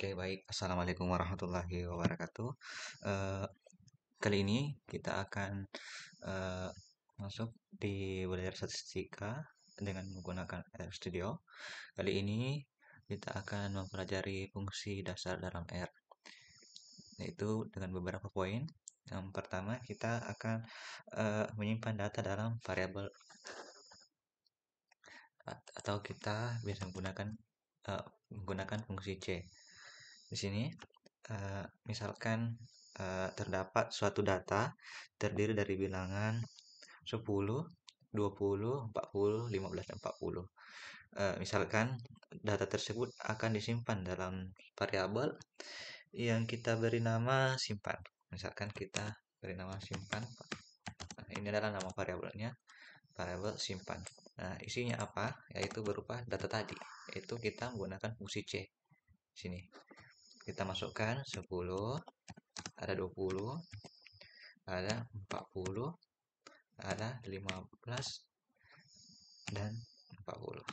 Oke, baik. Assalamualaikum warahmatullahi wabarakatuh. Eh, Kali ini kita akan eh, masuk di belajar statistika dengan menggunakan R Studio. Kali ini kita akan mempelajari fungsi dasar dalam R, yaitu dengan beberapa poin. Yang pertama, kita akan menyimpan data dalam variabel atau kita bisa menggunakan fungsi C. Di sini misalkan terdapat suatu data terdiri dari bilangan 10, 20, 40, 15, dan 40. Misalkan data tersebut akan disimpan dalam variabel yang kita beri nama simpan. Misalkan kita beri nama simpan. Nah, ini adalah nama variabelnya, variabel simpan. Nah, isinya apa? Yaitu berupa data tadi, yaitu kita menggunakan fungsi C. Sini kita masukkan 10, ada 20, ada 40, ada 15, dan 40.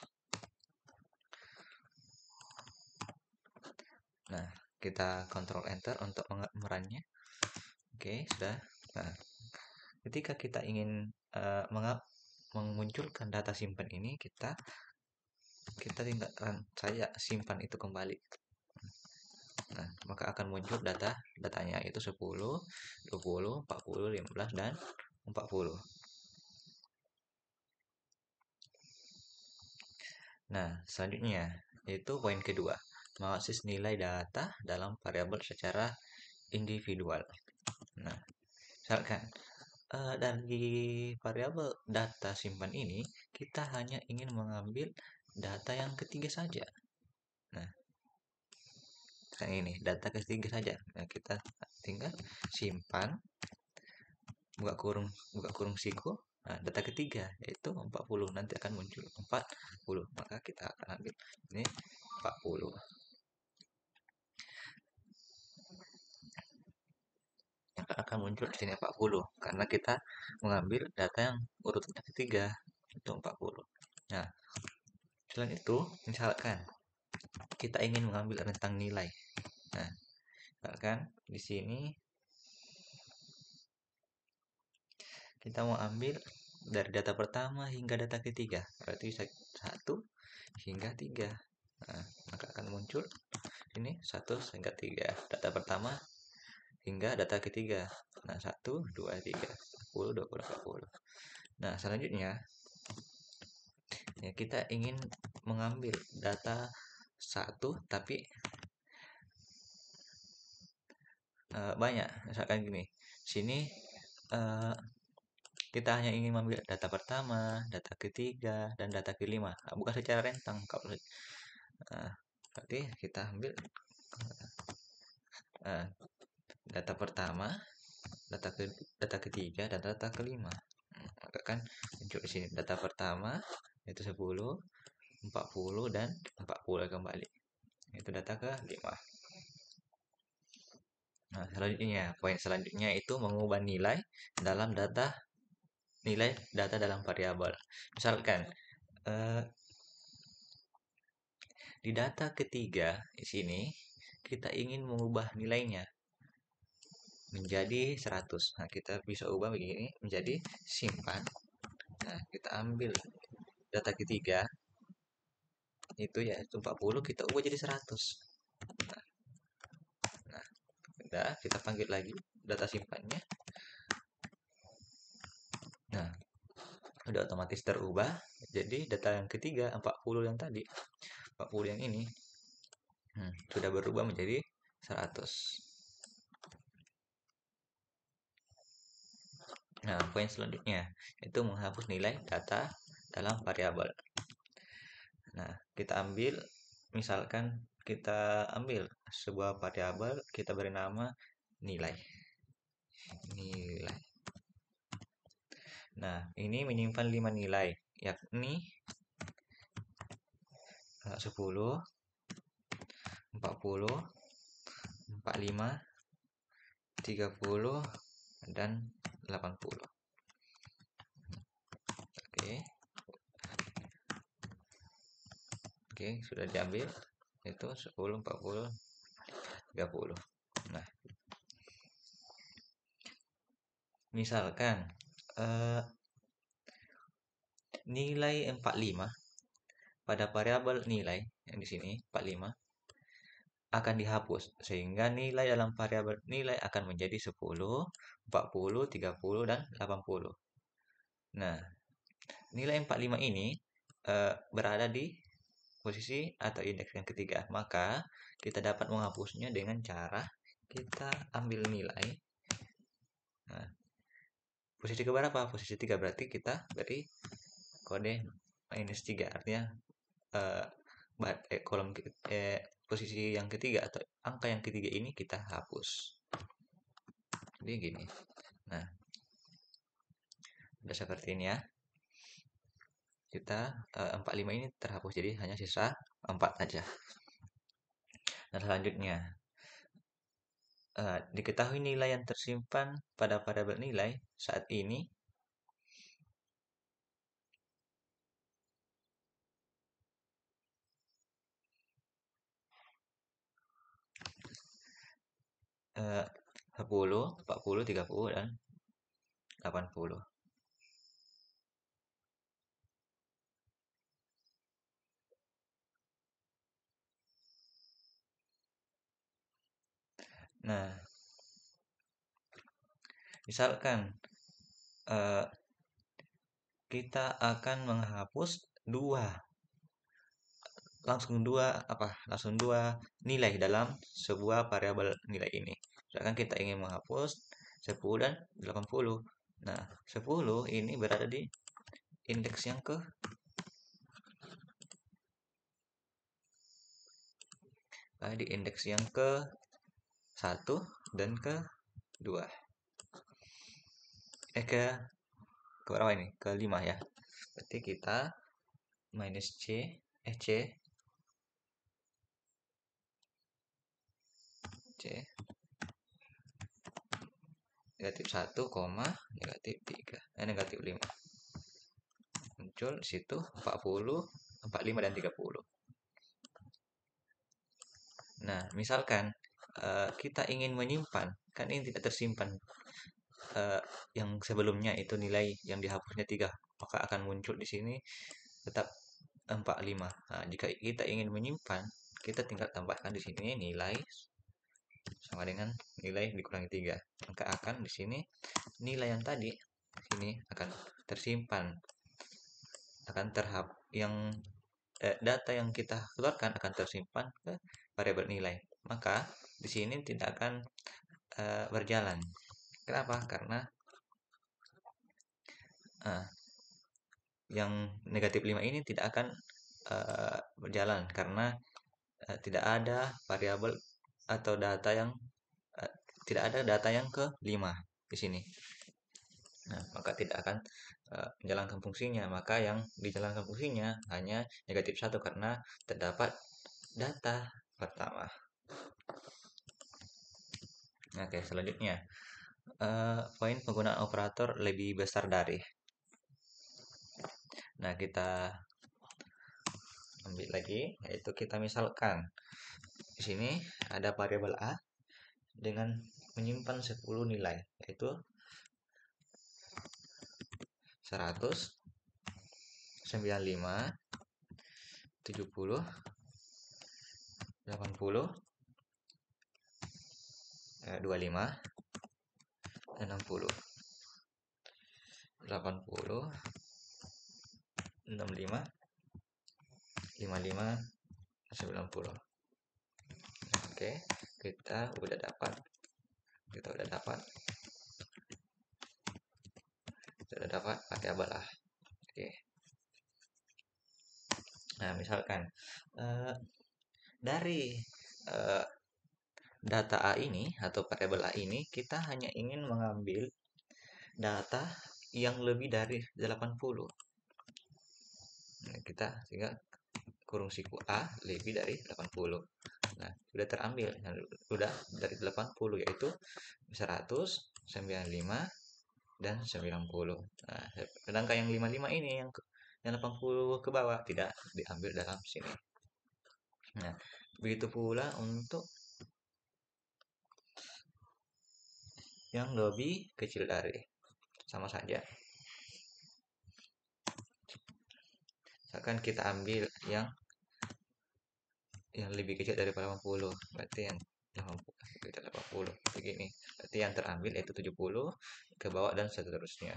Nah, kita kontrol enter untuk merannya. Oke, sudah. Nah, ketika kita ingin memunculkan data simpan ini, kita tinggal saja simpan itu kembali. Nah, maka akan muncul datanya itu 10, 20, 40, 15, dan 40. Nah, selanjutnya itu poin kedua, mengakses nilai data dalam variabel secara individual. Nah, misalkan dari variabel data simpan ini kita hanya ingin mengambil data yang ketiga saja. Nah, kayak ini data ketiga saja. Nah, kita tinggal simpan buka kurung siku. Nah, data ketiga yaitu 40, nanti akan muncul 40. Maka kita akan ambil ini 40. Maka akan muncul di sini 40 karena kita mengambil data yang urutan ketiga itu 40. Nah, selain itu misalkan kita ingin mengambil rentang nilai. Nah, misalkan di sini kita mau ambil dari data pertama hingga data ketiga, berarti 1 hingga 3. Nah, maka akan muncul ini 1 hingga 3, data pertama hingga data ketiga. Nah, 1, 2, 3, 10, 20, 40. Nah, selanjutnya ya, kita ingin mengambil data 1 tapi banyak. Misalkan gini, sini kita hanya ingin mengambil data pertama, data ketiga, dan data kelima. Nah, bukan secara rentang. Kalau berarti kita ambil data pertama, data ketiga, dan data kelima. Maka kan muncul di sini data pertama itu 10, 40, dan 40 kembali. Itu data ke-5. Nah, selanjutnya, poin selanjutnya itu mengubah nilai data dalam variabel. Misalkan di data ketiga di sini kita ingin mengubah nilainya menjadi 100. Nah, kita bisa ubah begini menjadi simpan. Nah, kita ambil data ketiga itu ya 40, kita ubah jadi 100. Nah, udah kita panggil lagi data simpannya. Nah, udah otomatis terubah jadi data yang ketiga 40 yang tadi, 40 yang ini sudah berubah menjadi 100. Nah, poin selanjutnya itu menghapus nilai data dalam variabel. Nah, kita ambil, misalkan kita ambil sebuah variabel, kita beri nama nilai. Nilai. Nah, ini menyimpan 5 nilai, yakni 10, 40, 45, 30, dan 80. Oke, sudah diambil itu 10, 40, 30. Nah, misalkan eh, nilai 45 pada variabel nilai yang di sini 45 akan dihapus sehingga nilai dalam variabel nilai akan menjadi 10, 40, 30 dan 80. Nah, nilai 45 ini berada di posisi atau indeks yang ketiga. Maka kita dapat menghapusnya dengan cara kita ambil nilai. Nah, posisi keberapa? Posisi 3 berarti kita beri kode -3 artinya eh, kolom posisi yang ketiga atau angka yang ketiga ini kita hapus. Jadi gini. Nah, udah seperti ini ya. Kita 45 ini terhapus jadi hanya sisa 4 aja. Nah, selanjutnya diketahui nilai yang tersimpan pada variabel nilai saat ini eh, 10, 40, 30 dan 80. Nah, misalkan eh, kita akan menghapus langsung dua nilai dalam sebuah variabel nilai ini. Misalkan kita ingin menghapus 10 dan 80. Nah, 10 ini berada di indeks yang di indeks yang ke 1 dan ke 2. Ke berapa ini? Ke 5 ya. Berarti kita minus C negatif 1, negatif 3, negatif 5. Muncul di situ 40, 45 dan 30. Nah, misalkan kita ingin menyimpan, kan ini tidak tersimpan yang sebelumnya itu nilai yang dihapusnya 3, maka akan muncul di sini tetap 45. Nah, jika kita ingin menyimpan, kita tinggal tambahkan di sini nilai sama dengan nilai dikurangi 3. Maka akan di sini nilai yang tadi sini akan tersimpan, akan yang data yang kita keluarkan akan tersimpan ke variabel nilai. Maka di sini tidak akan berjalan. Kenapa? Karena yang negatif 5 ini tidak akan berjalan karena tidak ada variabel atau data yang uh, tidak ada data yang ke 5 di sini. Nah, maka tidak akan menjalankan fungsinya. Maka yang dijalankan fungsinya hanya negatif 1 karena terdapat data pertama. Oke, selanjutnya poin penggunaan operator lebih besar dari. Nah, kita ambil lagi, yaitu kita misalkan di sini ada variabel A dengan menyimpan 10 nilai, yaitu 100, 95, 70, 80, 25, 60, 80, 65, 55, 90. Oke, kita udah dapat variabel A. Oke. Nah, misalkan dari data A ini atau variabel A ini kita hanya ingin mengambil data yang lebih dari 80. Nah, kita sehingga kurung siku A lebih dari 80. Nah, sudah terambil. Nah, sudah dari 80 yaitu 100, 95 dan 90. Nah, sedangkan yang 55 ini yang 80 ke bawah tidak diambil dalam sini. Nah, begitu pula untuk yang lebih kecil dari, sama saja. Misalkan kita ambil yang lebih kecil daripada 80, berarti yang 80 kita 80 begini, berarti yang terambil yaitu 70 ke bawah dan seterusnya.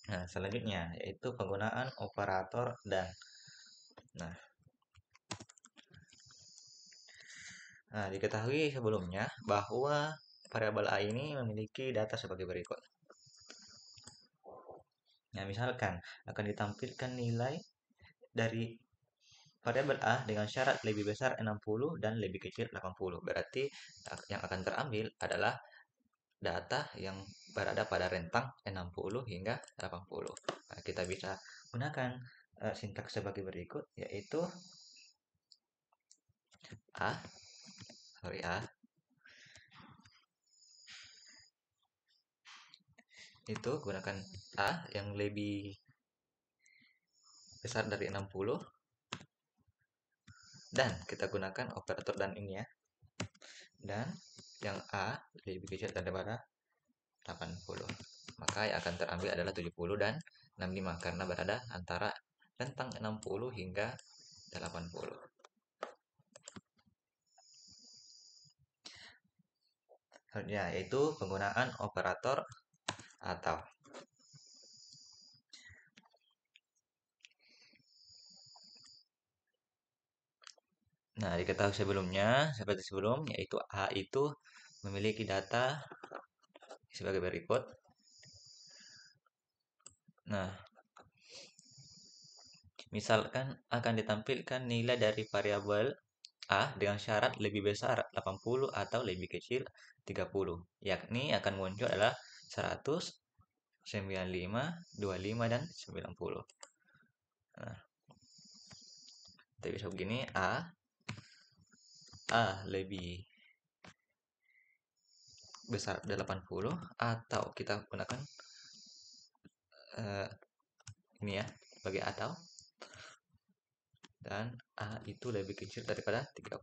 Nah, selanjutnya yaitu penggunaan operator dan. Nah, diketahui sebelumnya bahwa variabel A ini memiliki data sebagai berikut. Nah, misalkan akan ditampilkan nilai dari variabel A dengan syarat lebih besar 60 dan lebih kecil 80. Berarti yang akan terambil adalah data yang berada pada rentang 60 hingga 80. Nah, kita bisa gunakan sintaks sebagai berikut, yaitu A, itu gunakan A yang lebih besar dari 60, dan kita gunakan operator dan ini ya, dan yang A lebih kecil daripada 80, maka yang akan terambil adalah 70 dan 65 karena berada antara rentang 60 hingga 80. Selanjutnya yaitu penggunaan operator atau. Nah, diketahui sebelumnya seperti sebelum, yaitu A itu memiliki data sebagai berikut. Nah, misalkan akan ditampilkan nilai dari variabel A dengan syarat lebih besar 80 atau lebih kecil 30, yakni akan muncul adalah 100, 95, 25, dan 90. Nah, kita bisa begini, A lebih besar 80, atau kita gunakan ini ya sebagai atau, dan A itu lebih kecil daripada 30,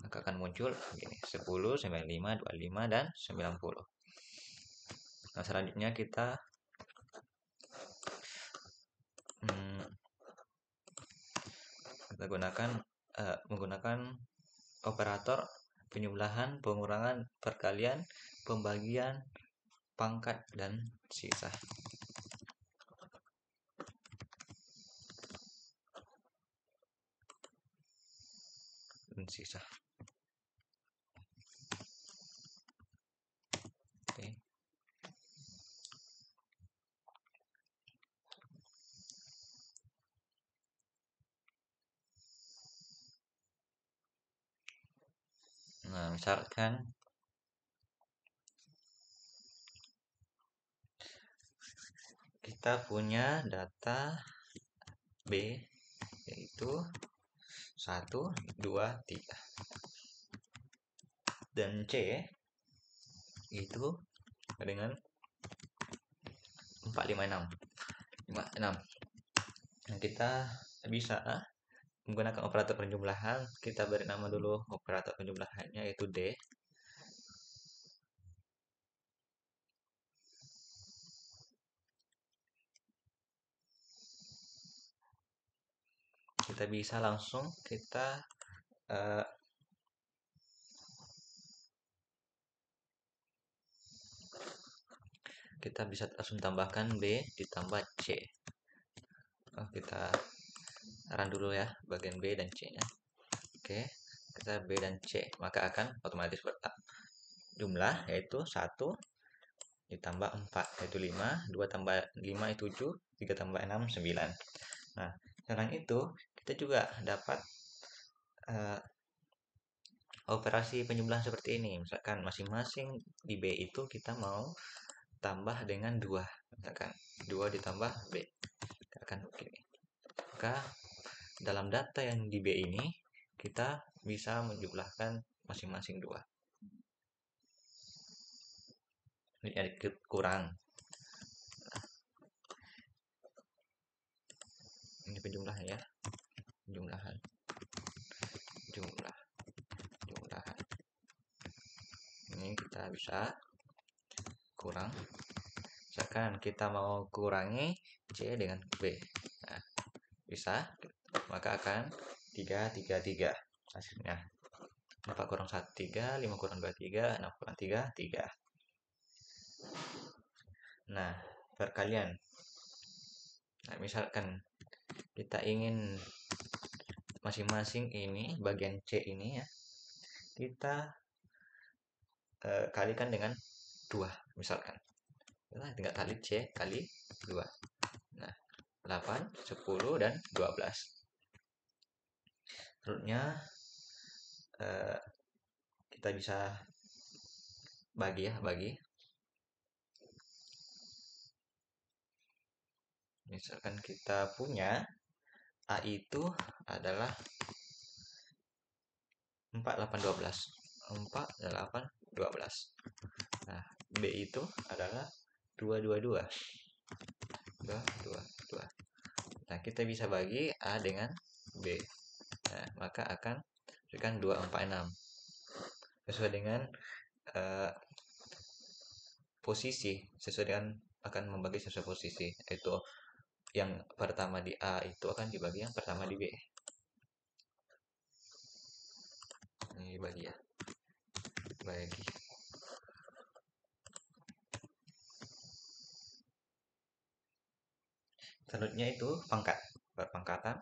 maka akan muncul begini 10, 95, 25, dan 90. Nah, selanjutnya kita menggunakan operator penjumlahan, pengurangan, perkalian, pembagian, pangkat, dan sisa. Oke. Nah, misalkan kita punya data B yaitu 1, 2, 3, dan C itu dengan 4, 5, 6. Nah, kita bisa menggunakan operator penjumlahan. Kita beri nama dulu operator penjumlahannya yaitu D. Kita bisa langsung kita bisa langsung tambahkan B ditambah C. Kita run dulu ya bagian B dan C nya. Oke, kita B dan C, maka akan otomatis jumlah yaitu 1 ditambah 4 yaitu 5, 2 tambah 5 itu 7, 3 tambah 6 9. Nah, selain itu kita juga dapat operasi penjumlahan seperti ini. Misalkan masing-masing di B itu kita mau tambah dengan 2, misalkan 2 ditambah B, kita akan begini. Maka dalam data yang di B ini kita bisa menjumlahkan masing-masing 2. Ini kurang. Ini penjumlahan ya. Penjumlahan. Jumlah. kita bisa kurang. Misalkan kita mau kurangi C dengan B. Nah, bisa, maka akan 3, 3, 3 hasilnya. 4 kurang 1, 3, 5 kurang 2, 3, 6 kurang 3, 3. Nah, perkalian. Nah, misalkan kita ingin masing-masing ini, bagian C ini ya, kita kalikan dengan 2 misalkan. Nah, tinggal kali C kali 2. Nah, 8, 10, dan 12. Selanjutnya kita bisa bagi ya, bagi. Misalkan kita punya A itu adalah 4, 8, 12. 4, 8, 12. Nah, B itu adalah 2, 2, 2. 2, 2, 2. Nah, kita bisa bagi A dengan B. Nah, maka akan berikan 2, 4, 6. Sesuai dengan posisi, sesuai dengan akan membagi sesuai posisi. Itu yang pertama di A itu akan dibagi yang pertama di B. Ini dibagi ya. Bagi. Selanjutnya itu pangkat. Perpangkatan.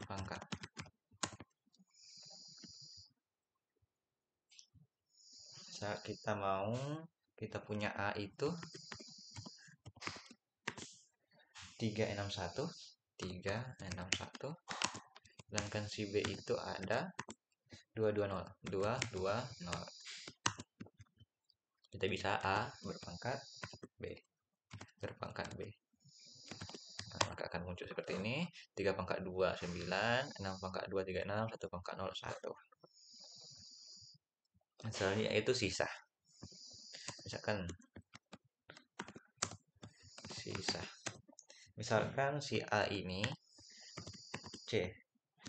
Pangkat. Saat kita punya A itu 361, 361. Sedangkan si B itu ada 220, 220. Kita bisa A berpangkat B, berpangkat B. Nah, maka akan muncul seperti ini. 3 pangkat 2, 9. 6 pangkat 2, 36. 1 pangkat 0, 1. Misalnya itu sisa. Misalkan sisa. Misalkan si A ini C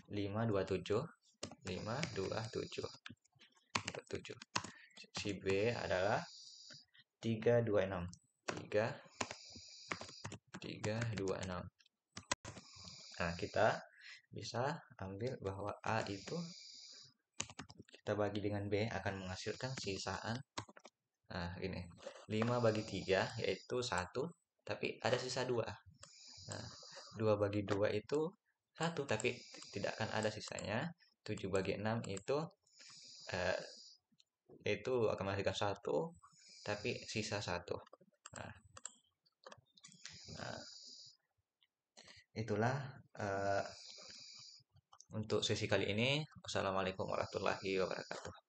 527, 527. Si B adalah 326, 326. Nah, kita bisa ambil bahwa A itu kita bagi dengan B akan menghasilkan sisaan. Nah, gini. 5 bagi 3 yaitu 1, tapi ada sisa 2. Nah, 2 bagi 2 itu 1, tapi tidak akan ada sisanya. 7 bagi 6 itu akan menghasilkan 1, tapi sisa 1. Nah, itulah untuk sesi kali ini. Wassalamualaikum warahmatullahi wabarakatuh.